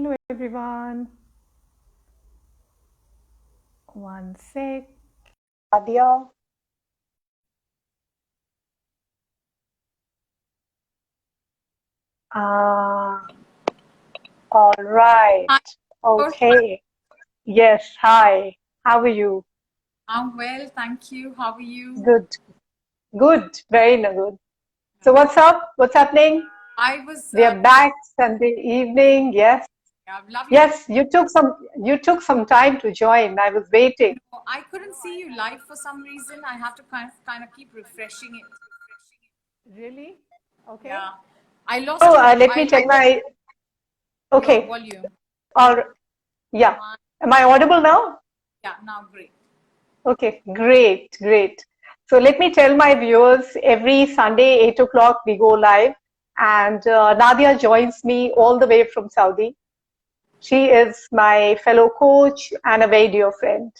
Hello everyone. One sec. Adia. Ah, all right. Hi, Nupur. Okay. Yes. Hi. How are you? I'm well, thank you. How are you? Good. Good. Very good. So what's up? What's happening? I was, We are back Sunday evening. Yes. yeah, lovely to. Yes. You took some time to join. I was waiting. I couldn't see you live for some reason. I have to kind of keep refreshing it. Really? Okay. Yeah, I lost So you. let me check my. Your Okay. volume. Or yeah. Uh, Am I audible now? yeah, now great. Okay, great, great. So let me tell my viewers every Sunday, 8 o'clock, we go live. And Nadia joins me all the way from Saudi. She is my fellow coach and a very dear friend.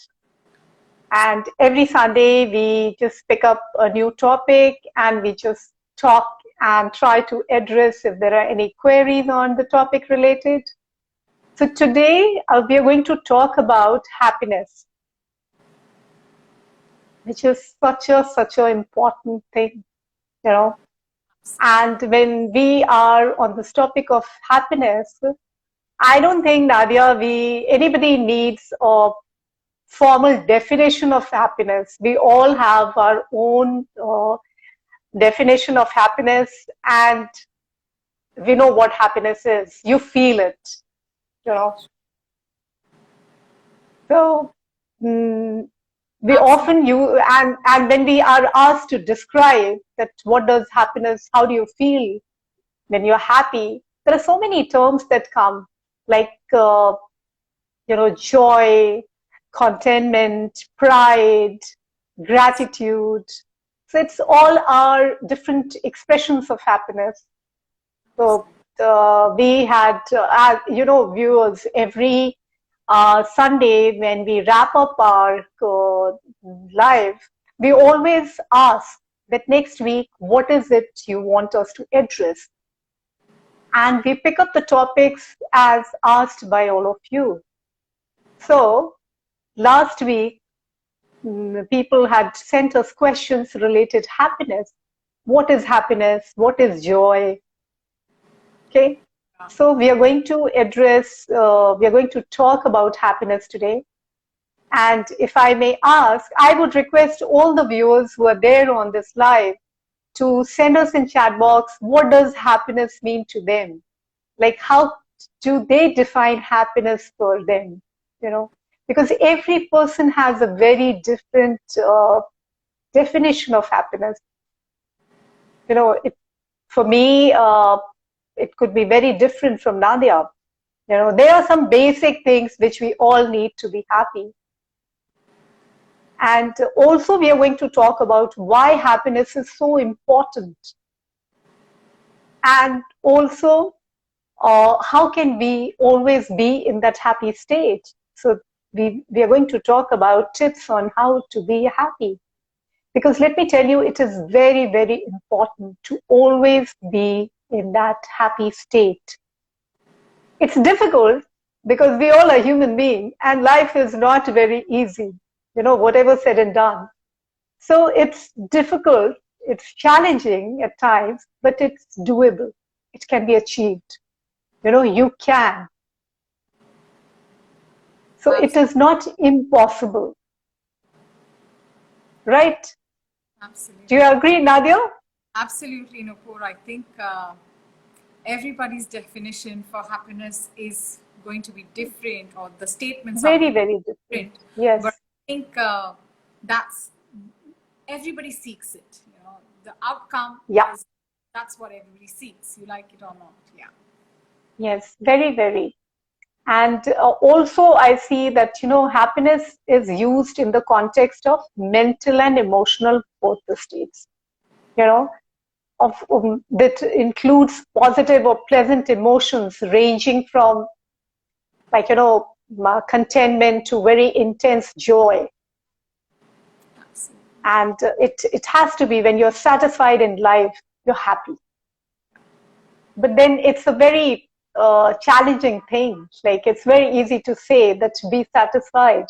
And every Sunday, we just pick up a new topic and we just talk and try to address if there are any queries on the topic related. So today, we are going to talk about happiness, which is such a important thing, you know. And when we are on this topic of happiness, I don't think, Nadia, anybody needs a formal definition of happiness. We all have our own definition of happiness, and we know what happiness is. You feel it, you Right. know. So mm, we Absolutely. often use, and when we are asked to describe that, what does happiness, how do you feel when you're happy, there are so many terms that come, like joy, contentment, pride, gratitude. So it's all our different expressions of happiness. So we had, viewers, every Sunday when we wrap up our live, we always ask that next week, what is it you want us to address? And we pick up the topics as asked by all of you. So last week, people had sent us questions related happiness. What is happiness? What is joy? Okay. So we are going to we are going to talk about happiness today. And if I may ask, I would request all the viewers who are there on this live to send us in chat box, what does happiness mean to them? Like, how do they define happiness for them? You know, because every person has a very different definition of happiness. For me, it could be very different from Nadia. There are some basic things which we all need to be happy. And also, we are going to talk about why happiness is so important. And also, how can we always be in that happy state? So we are going to talk about tips on how to be happy. Because let me tell you, it is very, very important to always be in that happy state. It's difficult because we all are human beings and life is not very easy, whatever said and done. So it's difficult, it's challenging at times, but it's doable. It can be achieved. You can. So it is not impossible, right? Absolutely. Do you agree, Nadia? Absolutely, Nupur. I think everybody's definition for happiness is going to be different, or the statements are Very, going to very be different. different. Yes. But I think that's everybody seeks it. The outcome Yeah. is that's what everybody seeks. You like it or not? Yeah. Yes. Very, very. And also, I see that, happiness is used in the context of mental and emotional both the states, that includes positive or pleasant emotions ranging from, like, contentment to very intense joy. Absolutely. And it has to be when you're satisfied in life, you're happy. But then it's a very challenging thing. Like it's very easy to say that to be satisfied,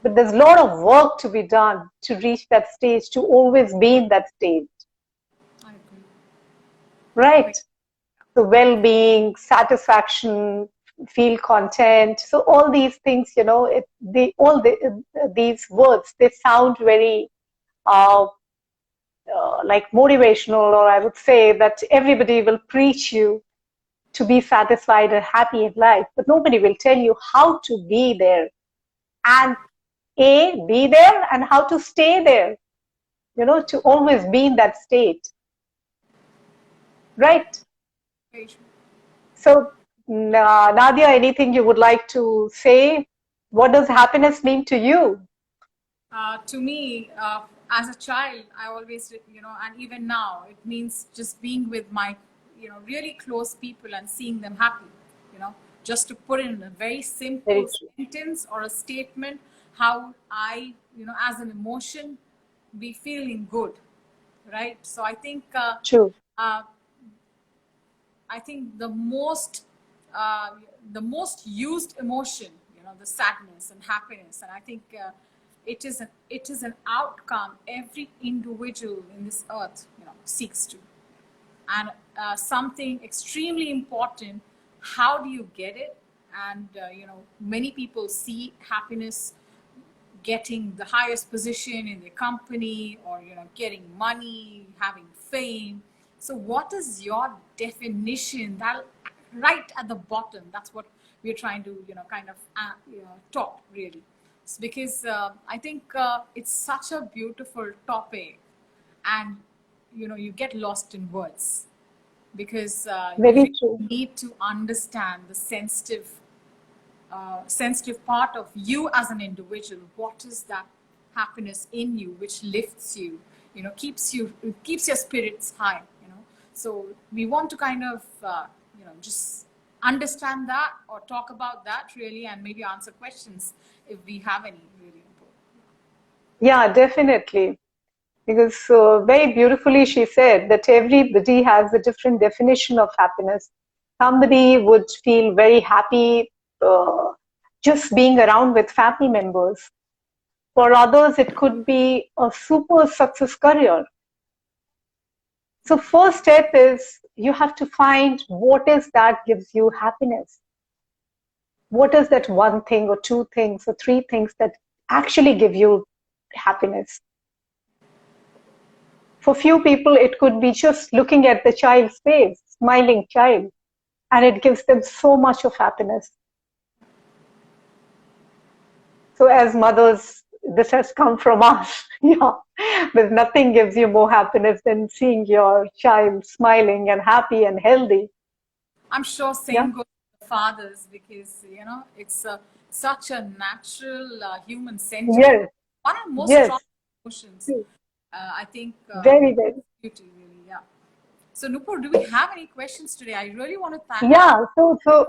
but there's a lot of work to be done to reach that stage, to always be in that state, I agree. right? So well-being, satisfaction, feel content. So all these things, these words, they sound very uh, like motivational, or I would say that everybody will preach you to be satisfied and happy in life, but nobody will tell you how to be there and be there and how to stay there, to always be in that state, right? Very true. So, Nadia, anything you would like to say? What does happiness mean to you? To me, as a child, I always, and even now, it means just being with my, really close people and seeing them happy. Just to put in a very simple Very true. sentence or a statement, how I, as an emotion, be feeling good, right? So I think True. uh, I think uh, the most used emotion, the sadness and happiness, and I think it is an outcome every individual in this earth, seeks to, and something extremely important. How do you get it? And many people see happiness getting the highest position in the company, or getting money, having fame. So what is your definition? That right at the bottom, that's what we're trying to kind of talk really. It's because I think it's such a beautiful topic, and you get lost in words, because you Very really true. need to understand the sensitive part of you as an individual. What is that happiness in you which lifts you, keeps your spirits high, so we want to kind of just understand that, or talk about that really, and maybe answer questions if we have any, really important. Yeah, definitely. Because very beautifully she said that everybody has a different definition of happiness. Somebody would feel very happy just being around with family members. For others, it could be a super success career. So first step is you have to find what is that gives you happiness. What is that one thing or two things or three things that actually give you happiness? For few people, it could be just looking at the child's face, smiling child, and it gives them so much of happiness. So as mothers, this has come from us. Yeah, but nothing gives you more happiness than seeing your child smiling and happy and healthy. I'm sure Yeah. same goes for fathers, because it's such a natural human sentiment, Yes. one of the most Yes. strong emotions. I think Very, very. beauty, really. Yeah. So Nupur, do we have any questions today? I really want to ask Yeah. So time.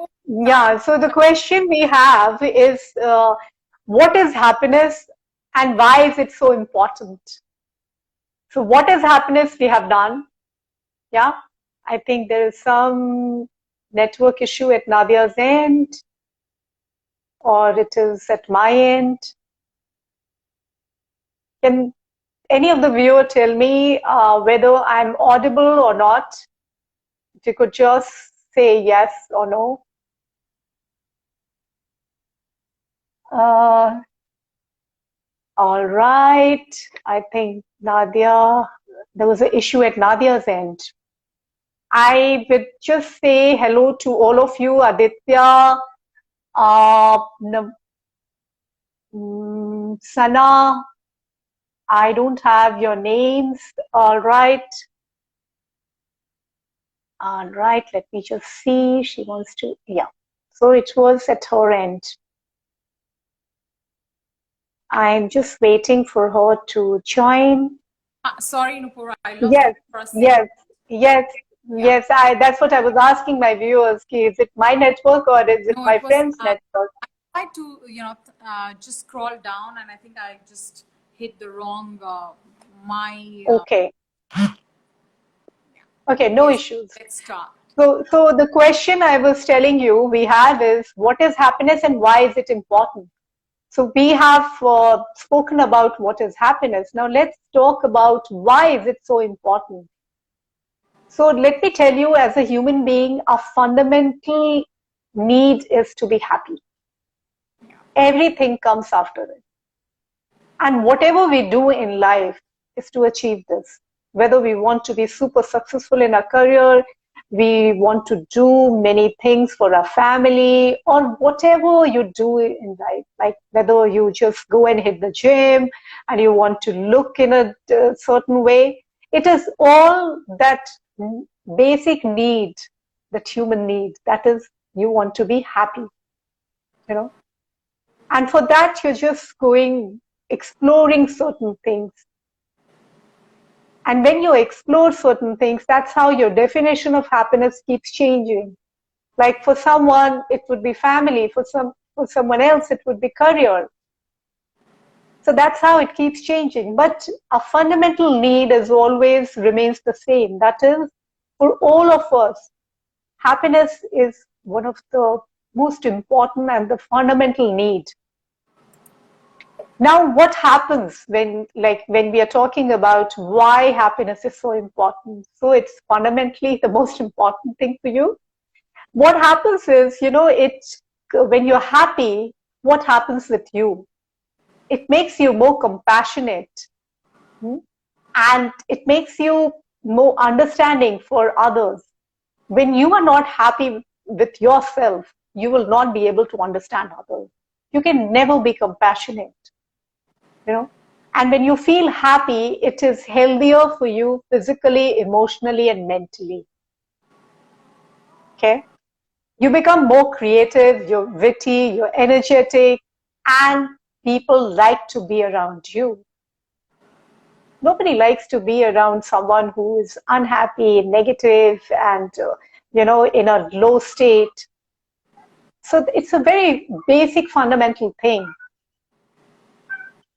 yeah. So the question we have is, what is happiness, and why is it so important? So what is happiness we have done? Yeah. I think there is some network issue at Nadia's end, or it is at my end. Can any of the viewer tell me whether I'm audible or not? If you could just say yes or no. Uh, all right. I think Nadia, there was an issue at Nadia's end. I would just say hello to all of you, Aditya, Sana. I don't have your names. All right. All right. Let me just see. She wants to, yeah. So it was at her end. I'm just waiting for her to join. Sorry, Nupur, I lost you Yes, for a second. yes, yes, Yeah. yes. That's what I was asking my viewers. Is it my network or is it No, my it was. friend's network? I tried to, just scroll down, and I think I just hit the wrong my. Okay. Okay, no Yes. issues. Let's start. So the question I was telling you we have is, what is happiness and why is it important? So we have spoken about what is happiness. Now let's talk about why is it so important. So let me tell you, as a human being, our fundamental need is to be happy. Everything comes after it. And whatever we do in life is to achieve this. Whether we want to be super successful in our career, we want to do many things for our family, or whatever you do in life, like whether you just go and hit the gym and you want to look in a certain way, it is all that basic need that human need. That is, you want to be happy, you know. And for that, you're just going, exploring certain things. And when you explore certain things, that's how your definition of happiness keeps changing. Like for someone, it would be family. For someone else, it would be career. So that's how it keeps changing. But a fundamental need as always remains the same. That is, for all of us, happiness is one of the most important and the fundamental need. Now, what happens when we are talking about why happiness is so important? So it's fundamentally the most important thing for you. What happens is, when you're happy, what happens with you? It makes you more compassionate, and it makes you more understanding for others. When you are not happy with yourself, you will not be able to understand others. You can never be compassionate. And when you feel happy, it is healthier for you physically, emotionally, and mentally. Okay? You become more creative, you're witty, you're energetic, and people like to be around you. Nobody likes to be around someone who is unhappy, negative, and in a low state. So it's a very basic fundamental thing.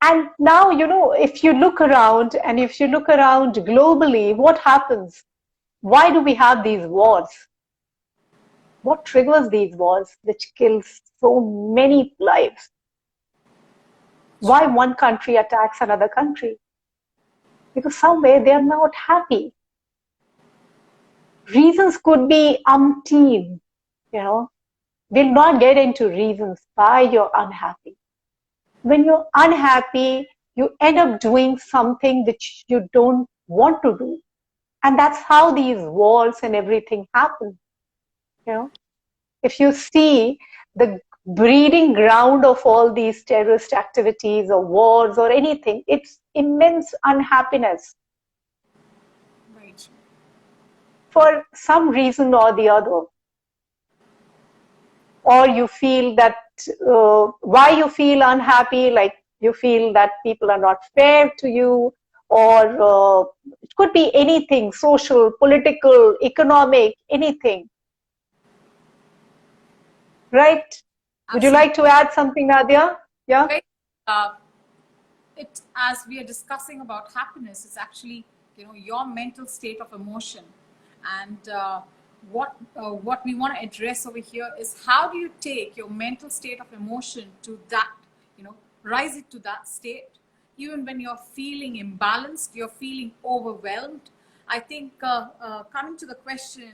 And now, if you look around globally, what happens? Why do we have these wars? What triggers these wars, which kills so many lives? Why one country attacks another country? Because somewhere they are not happy. Reasons could be umpteen, We'll not get into reasons why you're unhappy. When you're unhappy, you end up doing something which you don't want to do. And that's how these wars and everything happen. If you see the breeding ground of all these terrorist activities or wars or anything, it's immense unhappiness. Right. For some reason or the other. Or you feel that, why you feel unhappy, like you feel that people are not fair to you, or it could be anything, social, political, economic, anything. Right? Absolutely. Would you like to add something, Nadia? Yeah? As we are discussing about happiness, it's actually, your mental state of emotion. And what we want to address over here is, how do you take your mental state of emotion to that, rise it to that state, even when you're feeling imbalanced, you're feeling overwhelmed. I think coming to the question,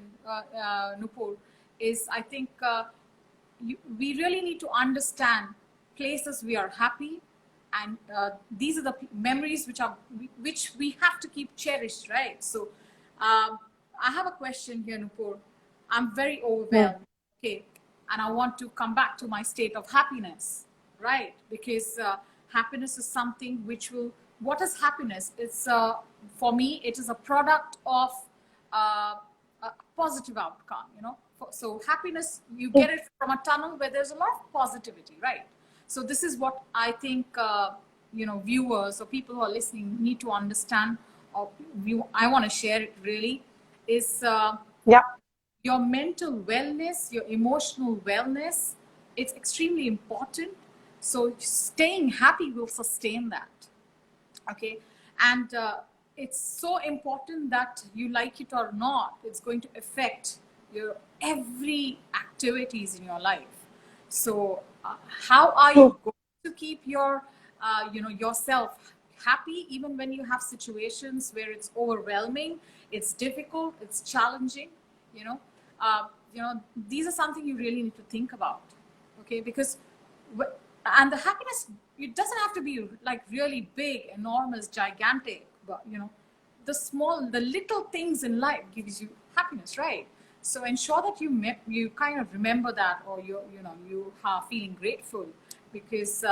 Nupur, is I think we really need to understand places we are happy, and these are the memories which we have to keep cherished, right? So I have a question here, Nupur. I'm very overwhelmed, okay, and I want to come back to my state of happiness, right? Because happiness is something which will. What is happiness? It's for me, it is a product of a positive outcome. So happiness, you get it from a tunnel where there's a lot of positivity, right? So this is what I think viewers or people who are listening need to understand, or I want to share it really, is your mental wellness, your emotional wellness. It's extremely important. So staying happy will sustain that. Okay, and it's so important that, you like it or not, it's going to affect your every activities in your life. So how are True. you going to keep your yourself happy even when you have situations where it's overwhelming, it's difficult, it's challenging, you know uh, these are something you really need to think about. Okay, because and the happiness, it doesn't have to be like really big, enormous, gigantic, but the little things in life gives you happiness, right? So ensure that you kind of remember that, or you are feeling grateful, because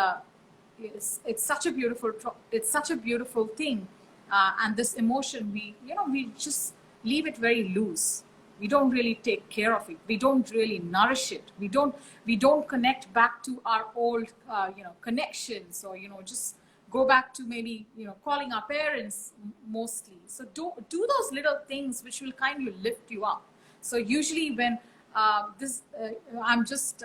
it's such a beautiful thing. And this emotion, we just leave it very loose. We don't really take care of it, we don't really nourish it, we don't connect back to our old connections, or just go back to maybe calling our parents mostly. So do those little things which will kind of lift you up. So usually when this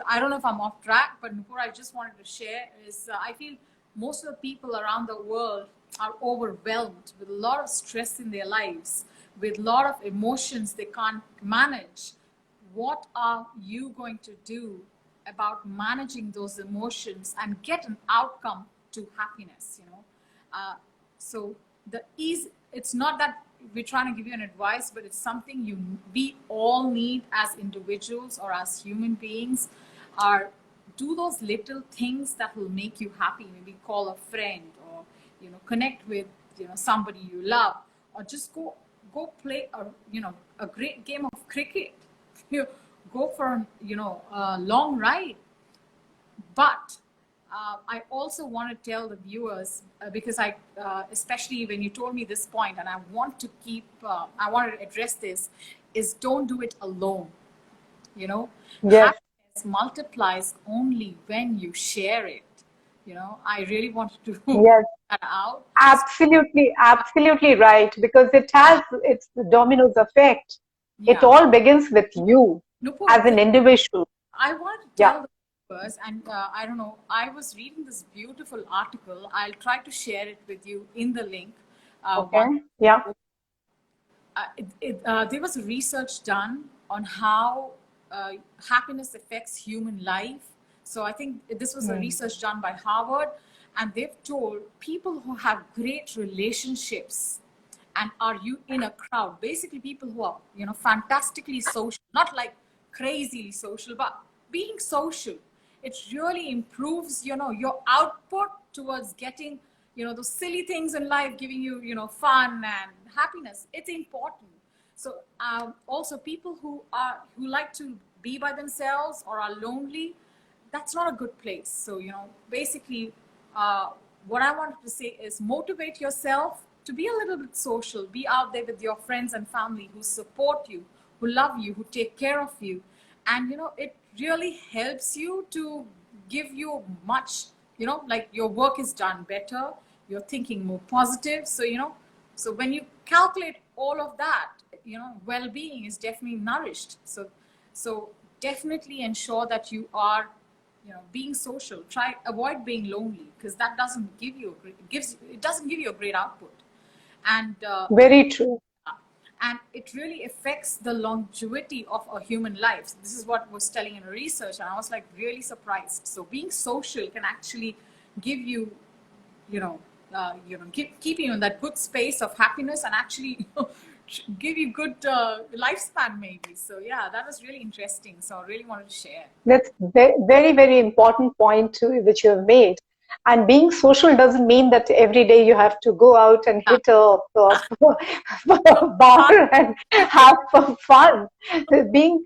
I don't know if I'm off track, but Nupur, I just wanted to share is I feel most of the people around the world are overwhelmed with a lot of stress in their lives, with a lot of emotions they can't manage. What are you going to do about managing those emotions and get an outcome to happiness? So it's not that we're trying to give you an advice, but it's something we all need as individuals or as human beings. Are Do those little things that will make you happy. Maybe call a friend, or connect with somebody you love, or just go play a great game of cricket. you Go for a long ride. But I also want to tell the viewers, because especially when you told me this point, and I want to address this, is don't do it alone. Yes. Happiness multiplies only when you share it. I really wanted to Yes. that out. Absolutely, absolutely right. Because it has its dominoes effect. It Yeah. all begins with you Nupur, as an individual. I want to Yeah. tell the viewers, and I don't know, I was reading this beautiful article. I'll try to share it with you in the link. Okay. One, Yeah. there was a research done on how happiness affects human life. So I think this was a Hmm. research done by Harvard, and they've told people who have great relationships and are you in a crowd, basically people who are fantastically social, not like crazily social, but being social, it really improves your output towards getting those silly things in life, giving you fun and happiness. It's important. So also people who like to be by themselves or are lonely, that's not a good place. So basically uh, what I wanted to say is motivate yourself to be a little bit social, be out there with your friends and family who support you, who love you, who take care of you. And it really helps you to give you much, like your work is done better, you're thinking more positive. So so when you calculate all of that, well-being is definitely nourished. So definitely ensure that you are being social. Try avoid being lonely, because that doesn't give you it doesn't give you a great output. And Very true. it really affects the longevity of a human life. This is what was telling in a research, and I was like really surprised. So being social can actually give you keep you in that good space of happiness, and actually give you good lifespan maybe. So yeah, that was really interesting, so I really wanted to share. That's very, very important point too, which you have made. And being social doesn't mean that every day you have to go out and Yeah. hit a bar and have fun. Being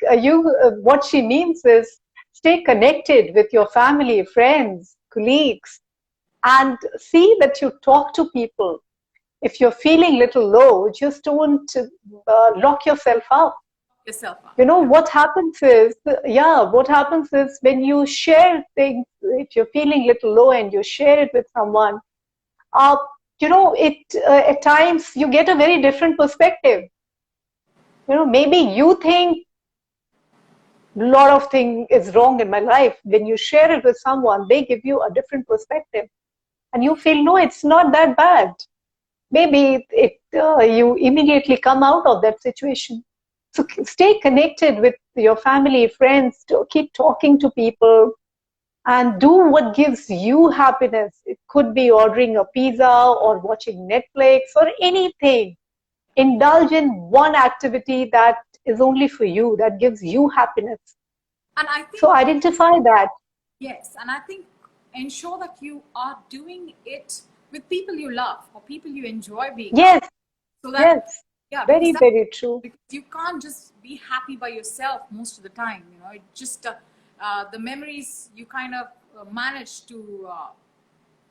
what she means is stay connected with your family, friends, colleagues, and see that you talk to people. If you're feeling little low, just don't lock yourself up. Yourself up. Yeah. What happens is, yeah, what happens is when you share things, if you're feeling little low and you share it with someone, uh, it at times you get a very different perspective. Maybe you think a lot of thing is wrong in my life. When you share it with someone, they give you a different perspective, and you feel, no, it's not that bad. Maybe you immediately come out of that situation. So stay connected with your family, friends, to keep talking to people, and do what gives you happiness. It could be ordering a pizza or watching Netflix or anything. Indulge in one activity that is only for you, that gives you happiness. And I think, So identify that. yes, and I think ensure that you are doing it with people you love or people you enjoy being around. Yes, So that, yes. yeah, Very, very true. because you can't just be happy by yourself most of the time. It just the memories you kind of manage to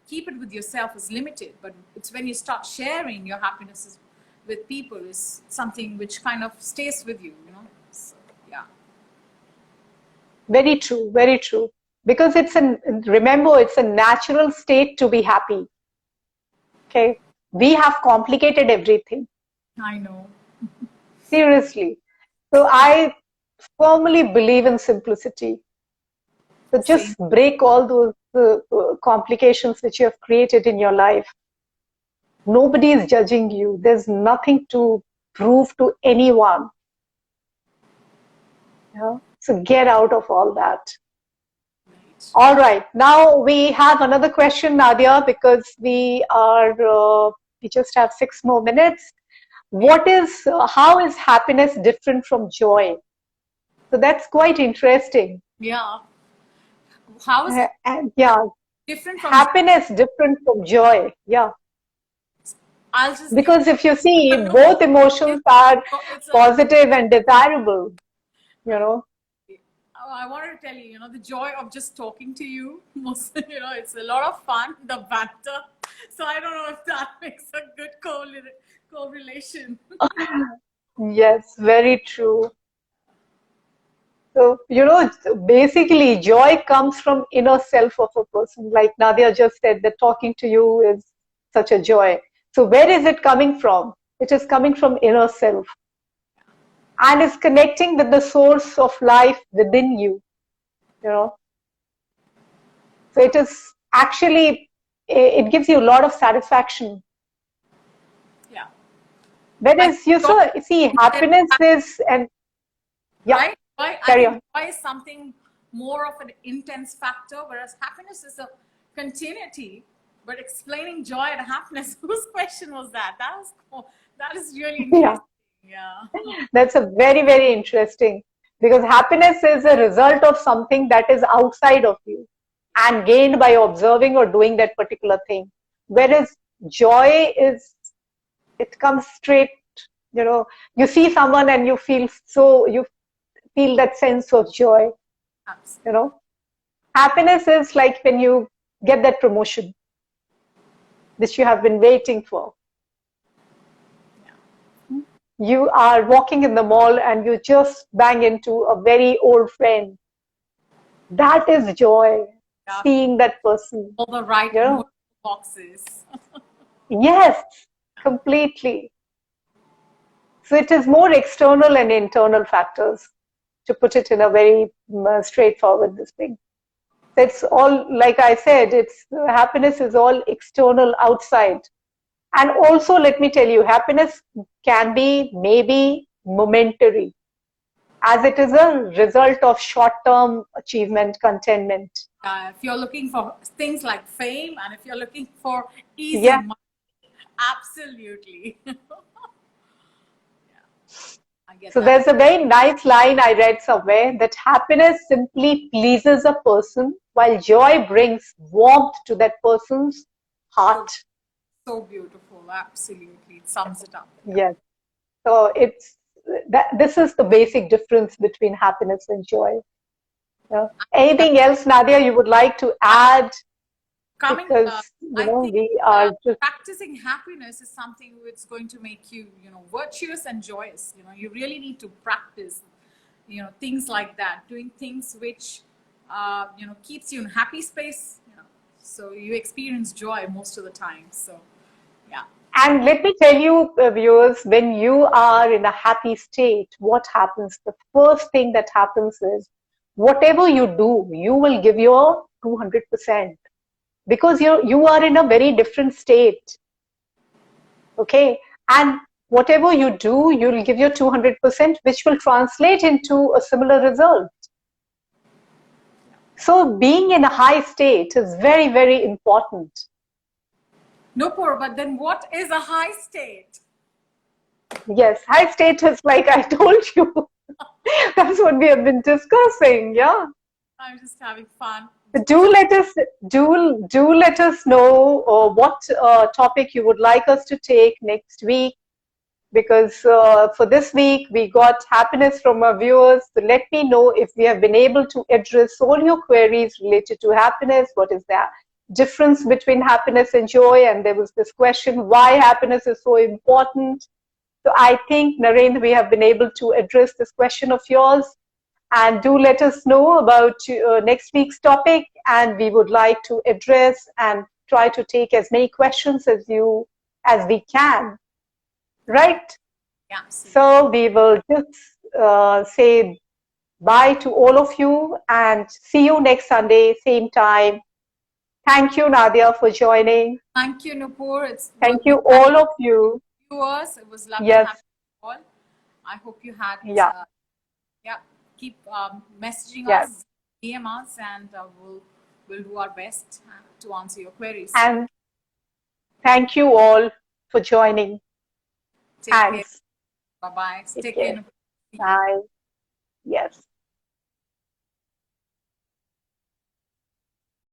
keep it with yourself is limited, but it's when you start sharing your happinesses with people is something which kind of stays with you. So, yeah. Very true, very true. Because remember, it's a natural state to be happy. Okay. We have complicated everything. I know. Seriously. So I firmly believe in simplicity. So just Same. break all those complications which you have created in your life. Nobody is judging you. There's nothing to prove to anyone. Yeah? So get out of all that. Right. All right. Now we have another question, Nadia, because we just have 6 more minutes. How is happiness different from joy? So that's quite interesting. Yeah. How is it And yeah, different from? happiness different from joy. Yeah. I'll just give Because if you see, you. both emotions are It's a. positive and desirable, you know. Oh, I wanted to tell you, the joy of just talking to you. Most, it's a lot of fun. The banter. So I don't know if that makes a good correlation. Yes, very true. So, basically, joy comes from inner self of a person. Like Nadia just said, that talking to you is such a joy. So, where is it coming from? It is coming from inner self and is connecting with the source of life within you, you know. So, it is actually, it gives you a lot of satisfaction. Yeah. I Whereas see, happiness is, and yeah, right? Joy, I carry think on. joy is something more of an intense factor, whereas happiness is a continuity. But explaining joy and happiness, whose question was that? That was cool. That is really Yeah. interesting. Yeah. That's a very, very interesting, because happiness is a result of something that is outside of you and gained by observing or doing that particular thing. Whereas joy it comes straight, you see someone and you feel that sense of joy, Absolutely. Happiness is like when you get that promotion which you have been waiting for. You are walking in the mall and you just bang into a very old friend. That is joy, Yeah. seeing that person. All the right boxes. Yes, completely. So it is more external and internal factors, to put it in a very straightforward this thing. So it's all, like I said, happiness is all external, outside. And also, let me tell you, happiness can be maybe momentary, as it is a result of short-term achievement, contentment. If you're looking for things like fame and if you're looking for easy Yeah. money, absolutely. Yeah, I get So that. there's a very nice line I read somewhere, that happiness simply pleases a person, while joy brings warmth to that person's heart. So beautiful. Absolutely. It sums it up. Yes. So this is the basic difference between happiness and joy. Yeah. Anything else, Nadia, you would like to add? Because I think we are just practicing happiness is something that's going to make you, virtuous and joyous. You really need to practice, things like that, doing things which, keeps you in happy space. So you experience joy most of the time. So, yeah. And let me tell you, viewers, when you are in a happy state, what happens? The first thing that happens is, whatever you do, you will give your 200%, because you are in a very different state. Okay, and whatever you do, you'll give your 200%, which will translate into a similar result. So being in a high state is very, very important. Nupur, but then what is a high state? Yes, high state is like I told you. That's what we have been discussing. Yeah. I'm just having fun. Do let us know what topic you would like us to take next week, because for this week we got happiness from our viewers. So let me know if we have been able to address all your queries related to happiness. What is the difference between happiness and joy? And there was this question, why happiness is so important. So I think, Narendra, we have been able to address this question of yours. And do let us know about next week's topic, and we would like to address and try to take as many questions as we can. Right? Yeah. So we will just say bye to all of you and see you next Sunday, same time. Thank you, Nadia, for joining. Thank you, Nupur. Thank you, all of you. Viewers, it was lovely Yes. having you all. I hope you had. Yeah. Keep messaging Yes. us, DM us, and we'll do our best to answer your queries. And thank you all for joining. Take care. Thanks. Bye bye. Take Take care. care. Bye. Yes.